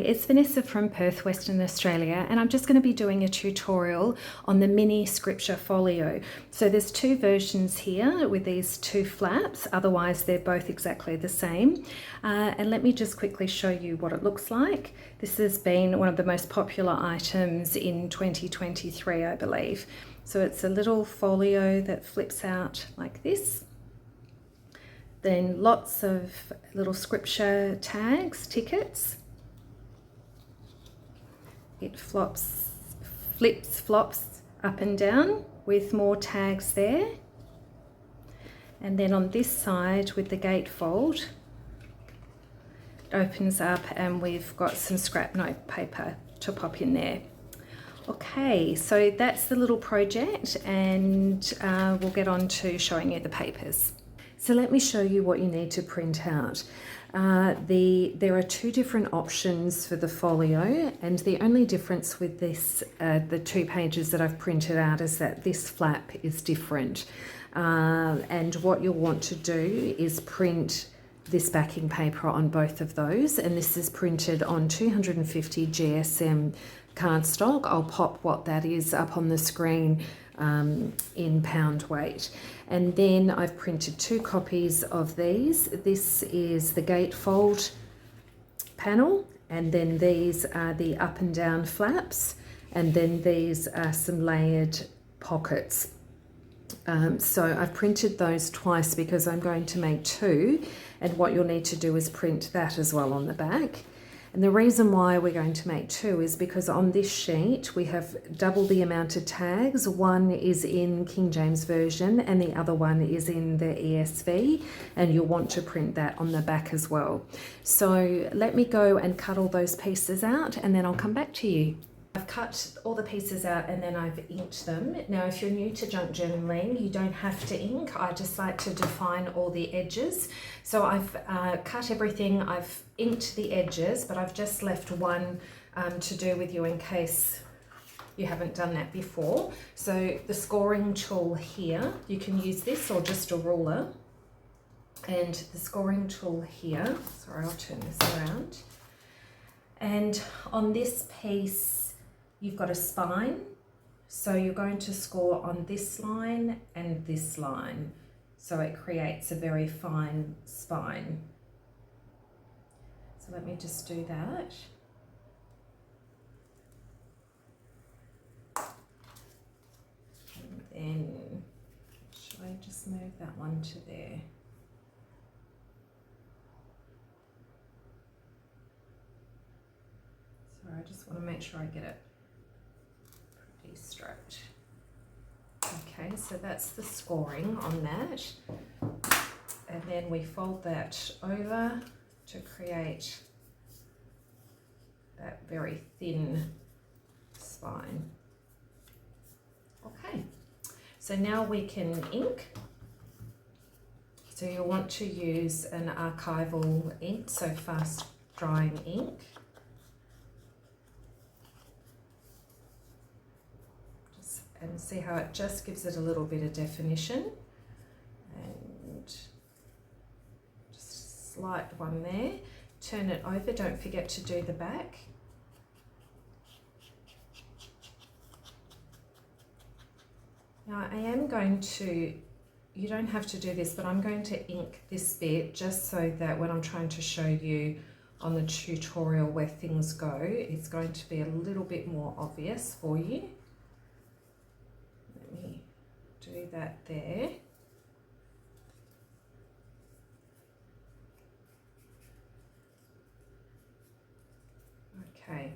it's Vanessa from Perth, Western Australia, and I'm just going to be doing a tutorial on the mini scripture folio. So there's two versions here with these two flaps, otherwise they're both exactly the same. And let me just quickly show you what it looks like. This has been one of the most popular items in 2023, I believe. So it's a little folio that flips out like this. Then lots of little scripture tags, tickets. It flops up and down with more tags there. And then on this side with the gatefold, it opens up and we've got some scrap note paper to pop in there. Okay, so that's the little project, and we'll get on to showing you the papers. So let me show you what you need to print out. There are two different options for the folio, and the only difference with this, the two pages that I've printed out, is that this flap is different. And what you'll want to do is print this backing paper on both of those, and this is printed on 250 GSM cardstock. I'll pop what that is up on the screen in pound weight. And then I've printed two copies of these. This is the gatefold panel, and then these are the up and down flaps, and then these are some layered pockets. So I've printed those twice because I'm going to make two, and what you'll need to do is print that as well on the back. And the reason why we're going to make two is because on this sheet we have double the amount of tags. One is in King James Version and the other one is in the ESV, and you'll want to print that on the back as well. So let me go and cut all those pieces out, and then I'll come back to you. I've cut all the pieces out and then I've inked them. Now, if you're new to junk journaling, you don't have to ink. I just like to define all the edges. So I've cut everything, I've inked the edges, but I've just left one to do with you in case you haven't done that before. So the scoring tool here, you can use this or just a ruler. And the scoring tool here, sorry, I'll turn this around. And on this piece, you've got a spine, so you're going to score on this line and this line, so it creates a very fine spine. So let me just do that. And then, should I just move that one to there? Sorry, I just want to make sure I get it pretty straight. Okay, so that's the scoring on that. And then we fold that over to create that very thin spine. Okay, so now we can ink. So you'll want to use an archival ink, so fast drying ink. And see how it just gives it a little bit of definition, and just slight one there. Turn it over, don't forget to do the back. Now I am going to, you don't have to do this, but I'm going to ink this bit just so that when I'm trying to show you on the tutorial where things go, it's going to be a little bit more obvious for you. Let me do that there. Okay.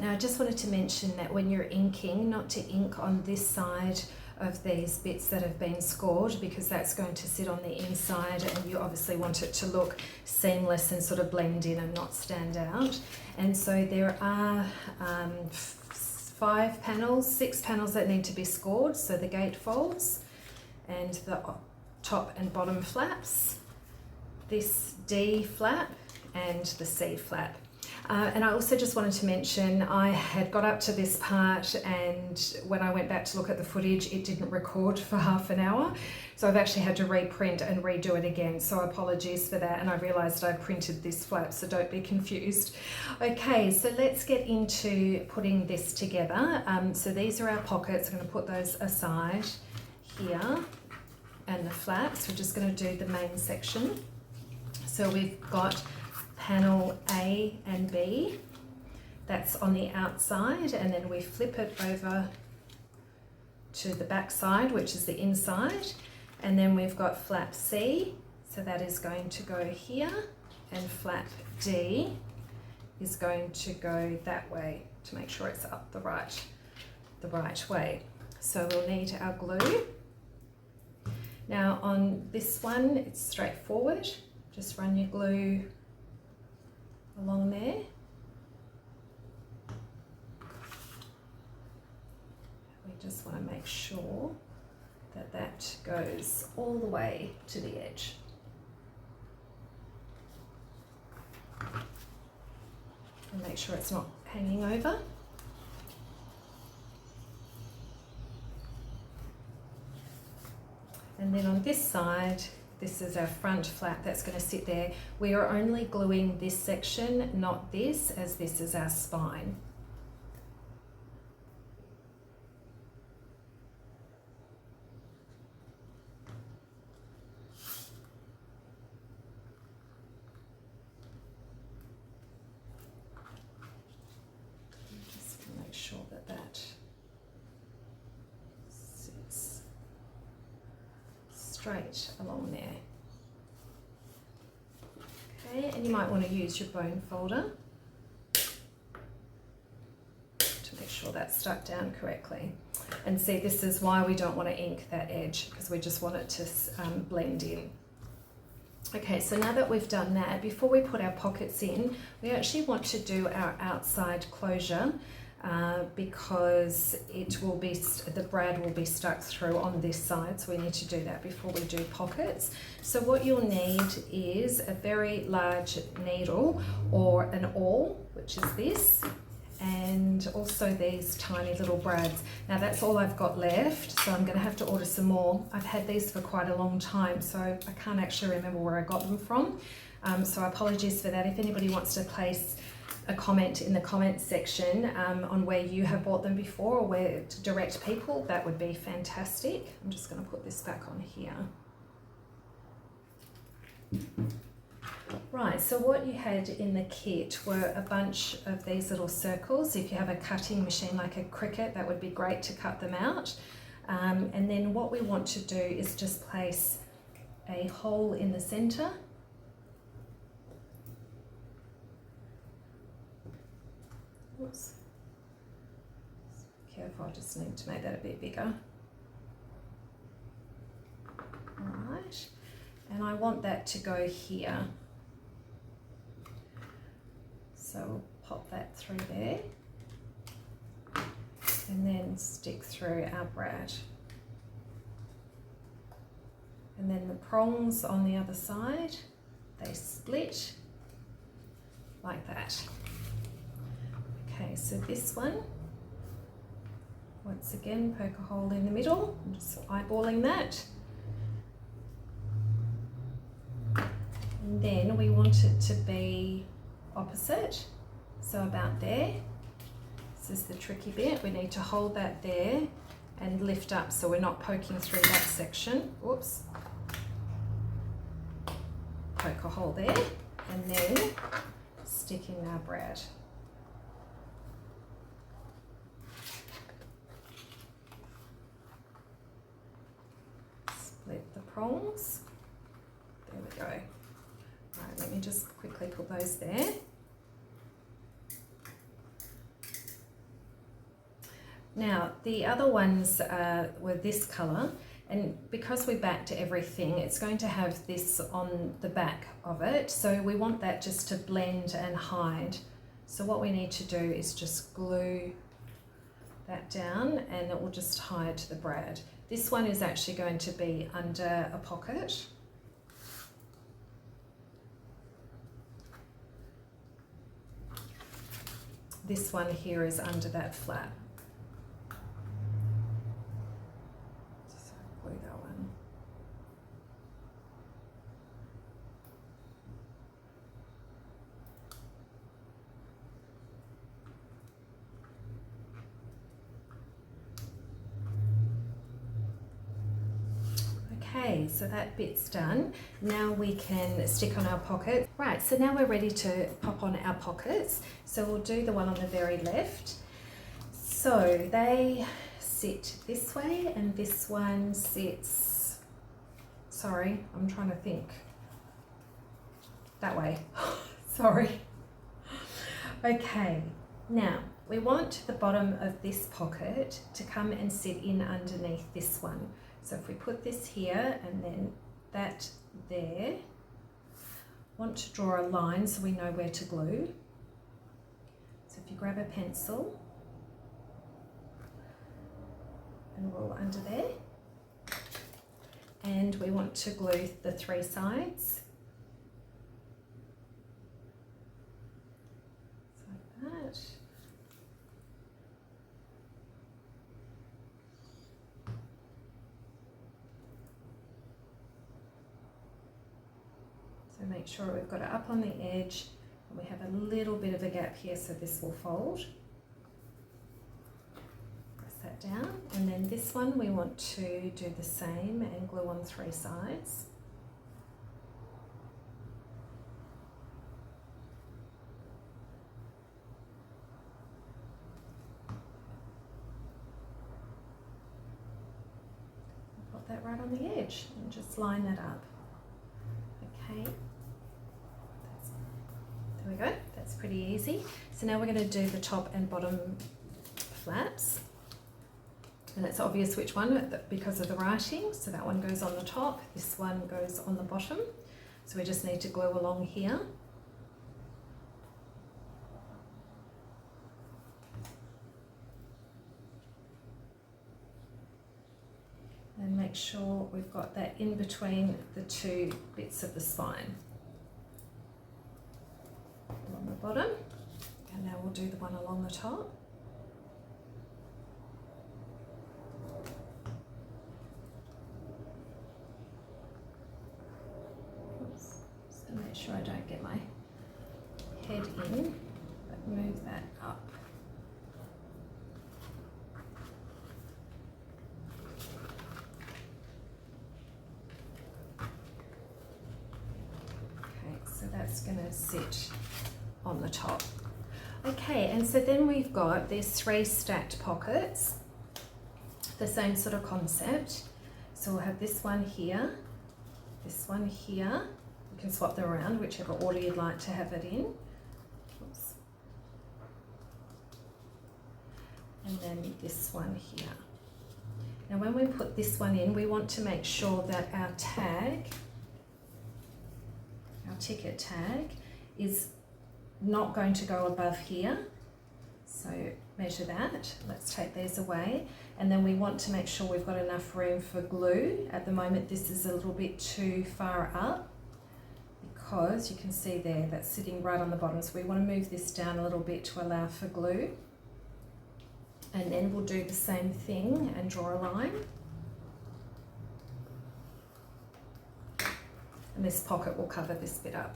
Now I just wanted to mention that when you're inking, not to ink on this side of these bits that have been scored, because that's going to sit on the inside, and you obviously want it to look seamless and sort of blend in and not stand out. And so there are 6 panels that need to be scored. So the gatefolds and the top and bottom flaps, this D flap and the C flap. And I also just wanted to mention, I had got up to this part, and when I went back to look at the footage, it didn't record for half an hour. So I've actually had to reprint and redo it again. So apologies for that. And I realized I printed this flap, so don't be confused. Okay, so let's get into putting this together. So these are our pockets. I'm going to put those aside here, and the flaps. We're just going to do the main section. So we've got panel A and B, that's on the outside, and then we flip it over to the back side, which is the inside, and then we've got flap C, so that is going to go here, and flap D is going to go that way to make sure it's up the right way. So we'll need our glue. Now on this one, it's straightforward, just run your glue along there. We just want to make sure that that goes all the way to the edge. And make sure it's not hanging over. And then on this side, this is our front flap that's going to sit there. We are only gluing this section, not this, as this is our spine. Just going to make sure that that sits straight along there. Okay, and you might want to use your bone folder to make sure that's stuck down correctly. And see, this is why we don't want to ink that edge, because we just want it to blend in. Okay, so now that we've done that, before we put our pockets in, we actually want to do our outside closure, because it will be, the brad will be stuck through on this side, so we need to do that before we do pockets. So what you'll need is a very large needle or an awl, which is this, and also these tiny little brads. Now that's all I've got left, so I'm going to have to order some more. I've had these for quite a long time, so I can't actually remember where I got them from, so apologies for that. If anybody wants to place a comment in the comments section on where you have bought them before, or where to direct people, that would be fantastic. I'm just going to put this back on here. Right, so what you had in the kit were a bunch of these little circles. If you have a cutting machine like a Cricut, that would be great to cut them out. And then what we want to do is just place a hole in the center. Oops. Careful, I just need to make that a bit bigger. Alright, and I want that to go here. So we'll pop that through there and then stick through our brad. And then the prongs on the other side, they split like that. Okay, so this one, once again, poke a hole in the middle. I'm just eyeballing that. And then we want it to be opposite, so about there. This is the tricky bit. We need to hold that there and lift up so we're not poking through that section. Whoops. Poke a hole there and then stick in our brad. Split the prongs. There we go. Right, let me just quickly put those there. Now, the other ones were this colour, and because we backed everything, it's going to have this on the back of it, so we want that just to blend and hide. So what we need to do is just glue that down and it will just hide the brad. This one is actually going to be under a pocket. this one here is under that flap. So glue that one. Okay, so that bit's done. Now we can stick on our pocket. Right, so now we're ready to pop on our pockets. So we'll do the one on the very left. So they sit this way and this one sits, sorry, I'm trying to think, that way, sorry. Okay, now we want the bottom of this pocket to come and sit in underneath this one. So if we put this here and then that there, want to draw a line so we know where to glue. So if you grab a pencil and roll under there, and we want to glue the 3 sides. Like that. So make sure we've got it up on the edge and we have a little bit of a gap here so this will fold. Press that down, and then this one we want to do the same and glue on 3 sides. Put that right on the edge and just line that up. Okay, there we go, that's pretty easy. So now we're going to do the top and bottom flaps, and it's obvious which one because of the writing. So that one goes on the top, this one goes on the bottom, so we just need to glue along here. And make sure we've got that in between the 2 bits of the spine. On the bottom, and now we'll do the one along the top. Oops. So make sure I don't get my head in, but move that up. That's going to sit on the top. Okay, and so then we've got these 3 stacked pockets, the same sort of concept. So we'll have this one here, this one here. You can swap them around, whichever order you'd like to have it in. Oops. And then this one here. Now when we put this one in, we want to make sure that our tag, our ticket tag, is not going to go above here. So measure that. Let's take these away. And then we want to make sure we've got enough room for glue. At the moment this is a little bit too far up because you can see there that's sitting right on the bottom. So we want to move this down a little bit to allow for glue. And then we'll do the same thing and draw a line. And this pocket will cover this bit up.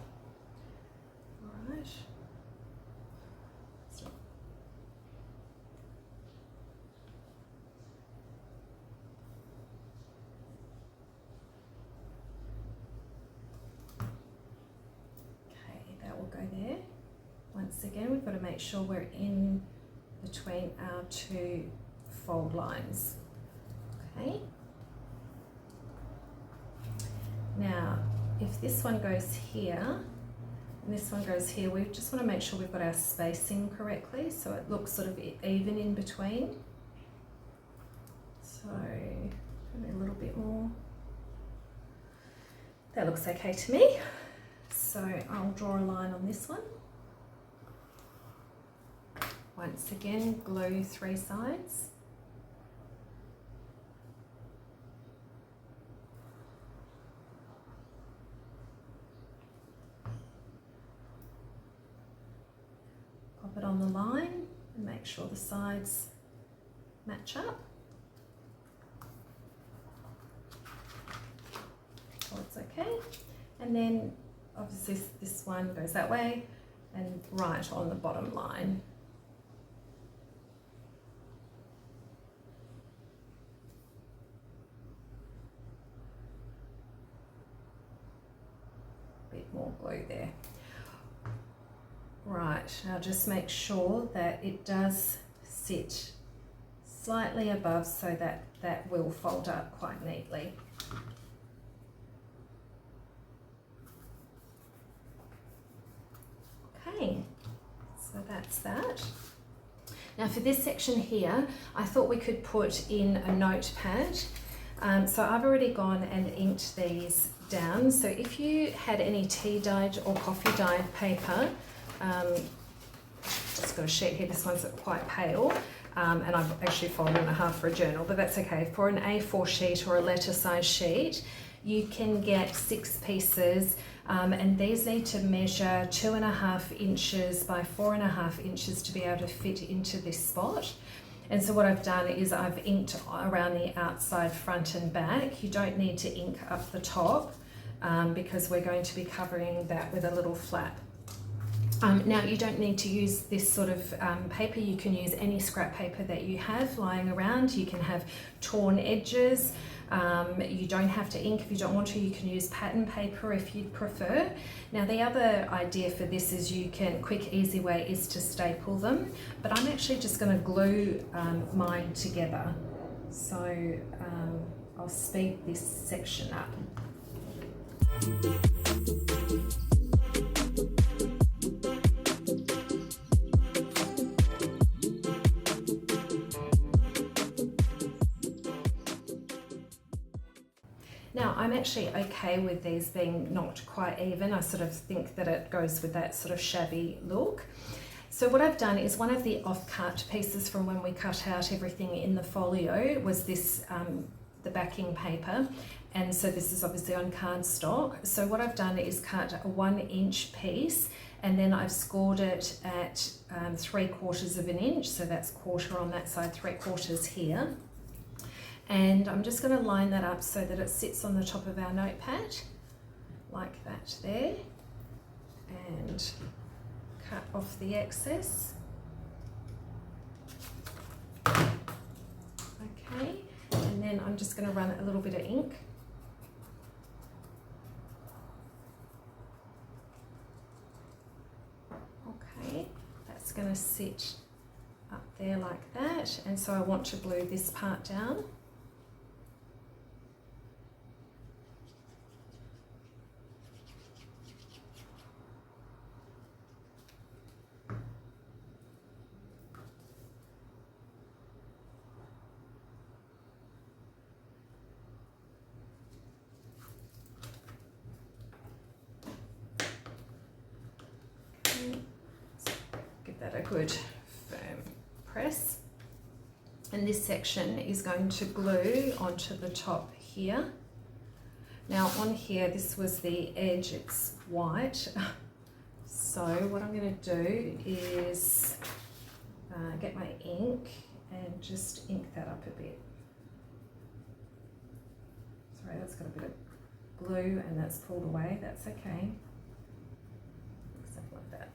All right. Okay, that will go there. Once again, we've got to make sure we're in between our 2 fold lines. Okay. Now, if this one goes here and this one goes here, we just want to make sure we've got our spacing correctly so it looks sort of even in between. So maybe a little bit more. That looks okay to me. So I'll draw a line on this one. Once again, glue 3 sides. Pop it on the line. make sure the sides match up. So it's okay. And then obviously this one goes that way and right on the bottom line. Bit more glue there. Right, now just make sure that it does sit slightly above so that that will fold up quite neatly. Okay, so that's that. Now for this section here, I thought we could put in a notepad. So I've already gone and inked these down. So if you had any tea dyed or coffee dyed paper, just got a sheet here, this one's quite pale, and I've actually folded in half for a journal, but that's okay. For an A4 sheet or a letter size sheet, you can get 6 pieces, and these need to measure 2.5 inches by 4.5 inches to be able to fit into this spot. And so what I've done is I've inked around the outside, front and back. You don't need to ink up the top because we're going to be covering that with a little flap. Now you don't need to use this sort of paper. You can use any scrap paper that you have lying around. You can have torn edges. You don't have to ink if you don't want to. You can use pattern paper if you'd prefer. Now the other idea for this is you can, quick easy way is to staple them, but I'm actually just going to glue mine together. So I'll speed this section up. Now I'm actually okay with these being not quite even. I sort of think that it goes with that sort of shabby look. So what I've done is one of the off-cut pieces from when we cut out everything in the folio was this, the backing paper. And so this is obviously on cardstock. So what I've done is cut a 1-inch piece, and then I've scored it at 3/4 of an inch. So that's 1/4 on that side, 3/4 here. And I'm just going to line that up so that it sits on the top of our notepad, like that there, and cut off the excess. Okay, and then I'm just going to run a little bit of ink. Okay, that's going to sit up there like that, and so I want to glue this part down. Give that a good firm press. And this section is going to glue onto the top here. Now on here, this was the edge, it's white. So what I'm going to do is get my ink and just ink that up a bit. Sorry, that's got a bit of glue and that's pulled away, that's okay. Something like that.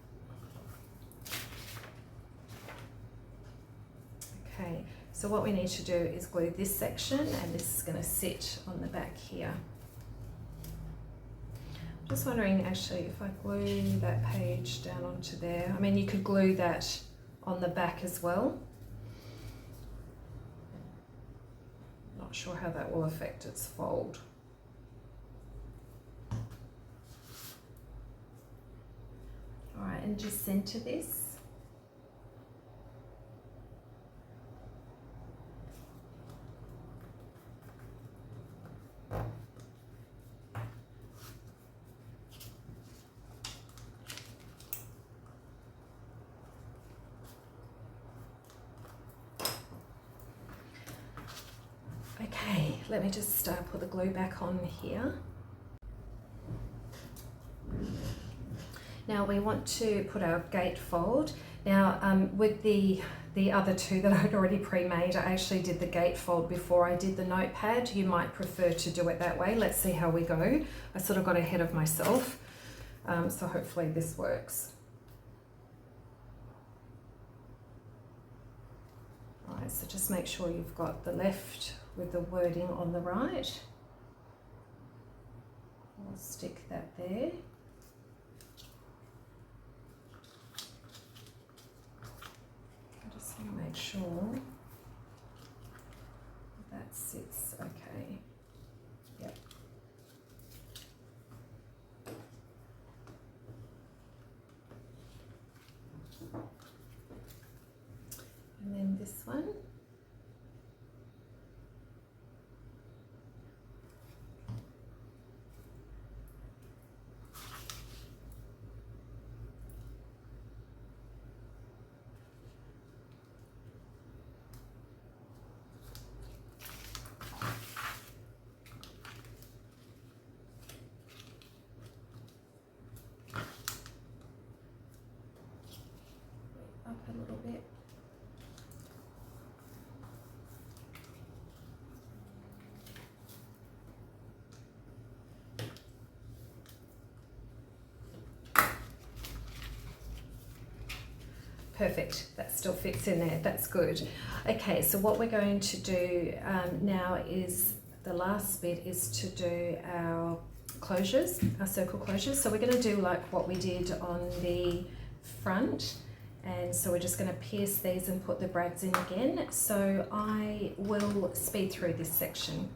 Okay, so what we need to do is glue this section, and this is going to sit on the back here. I'm just wondering actually if I glue that page down onto there. I mean, you could glue that on the back as well. Not sure how that will affect its fold. All right, and just center this. Okay, let me just put the glue back on here. Now we want to put our gatefold. Now with the the other two that I'd already pre-made. I actually did the gatefold before I did the notepad. You might prefer to do it that way. Let's see how we go. I sort of got ahead of myself, so hopefully this works. Alright, so just make sure you've got the left with the wording on the right. I'll stick that there. I just want to make sure that sits okay. Yep. And then this one. Up a little bit. Perfect, that still fits in there, that's good. Okay, so what we're going to do now is, the last bit is to do our closures, our circle closures. So we're going to do like what we did on the front, and so we're just going to pierce these and put the brads in again. So I will speed through this section.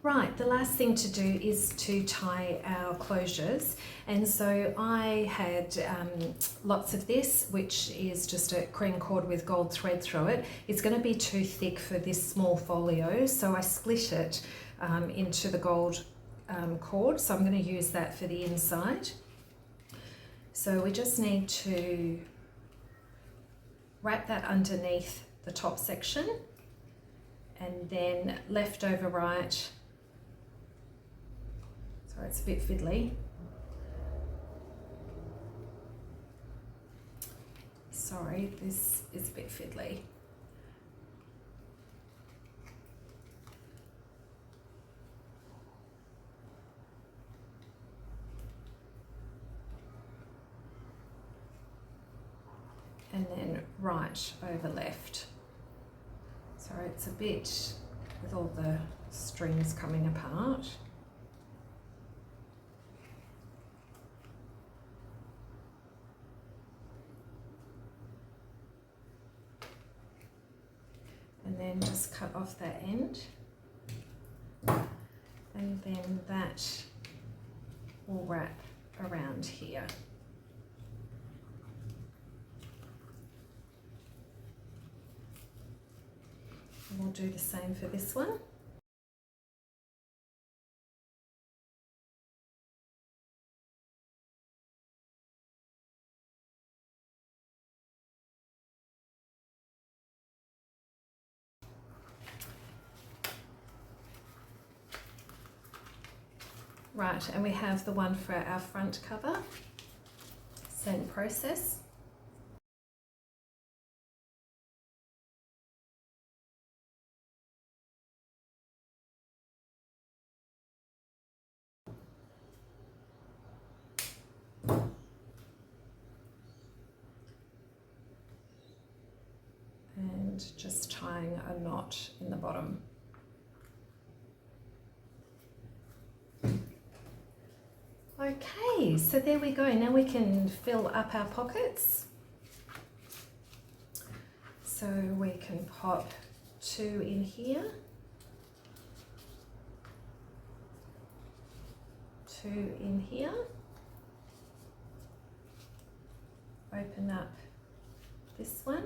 Right, the last thing to do is to tie our closures, and so I had lots of this, which is just a cream cord with gold thread through it. It's going to be too thick for this small folio, so I split it into the gold cord, so I'm going to use that for the inside. So we just need to wrap that underneath the top section, and then left over right. Sorry, it's a bit fiddly. Sorry, this is a bit fiddly. And then right over left. Sorry, it's a bit with all the strings coming apart. And then just cut off that end, and then that will wrap around here. And we'll do the same for this one. Right, and we have the one for our front cover, same process. And just tying a knot in the bottom. Okay, so there we go. Now we can fill up our pockets. So we can pop 2 in here, 2 in here, open up this one,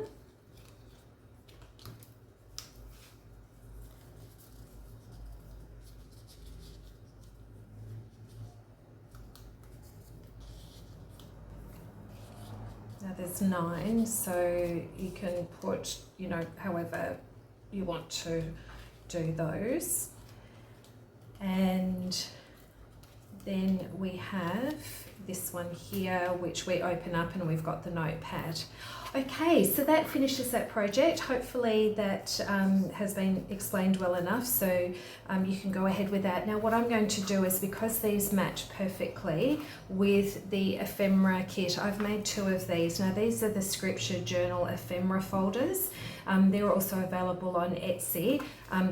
now there's 9, so you can put, you know, however you want to do those. And then we have this one here, which we open up, and we've got the notepad. Okay, so that finishes that project. Hopefully that has been explained well enough, so you can go ahead with that. Now what I'm going to do is, because these match perfectly with the ephemera kit, I've made 2 of these. Now these are the scripture journal ephemera folders. They're also available on Etsy.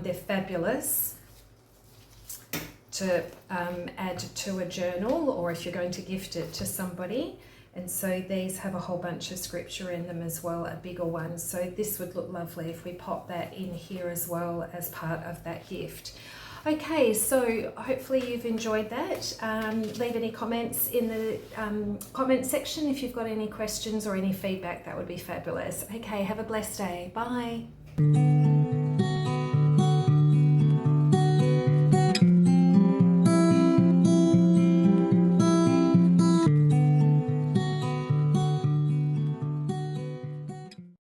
They're fabulous to add to a journal, or if you're going to gift it to somebody. And so these have a whole bunch of scripture in them as well, a bigger one. So this would look lovely if we pop that in here as well as part of that gift. Okay, so hopefully you've enjoyed that. Leave any comments in the comment section if you've got any questions or any feedback. That would be fabulous. Okay, have a blessed day. Bye.